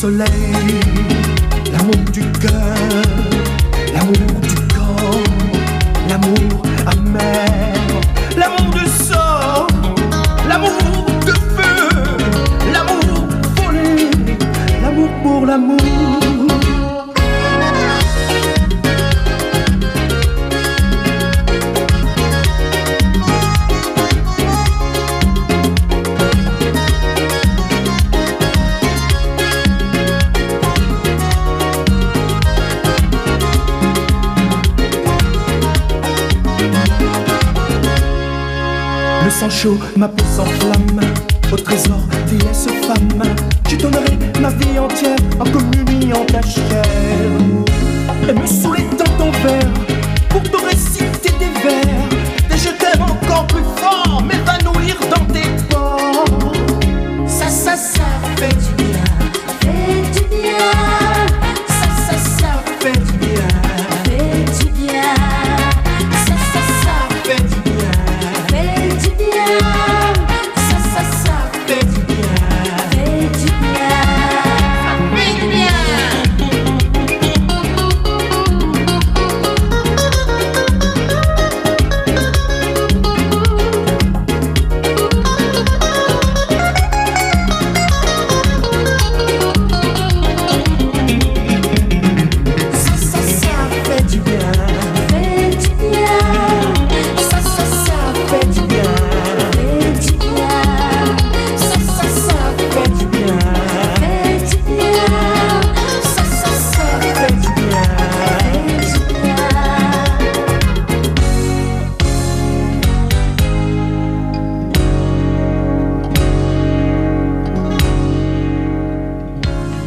soleil, l'amour du cœur, l'amour du corps, l'amour amer, l'amour de sang, l'amour de feu, l'amour folie, l'amour pour l'amour. Le sang chaud, ma peau s'enflamme, au trésor, déesse femme. Je donnerai ma vie entière en communion ta chair. Et me saouler dans ton verre pour te réciter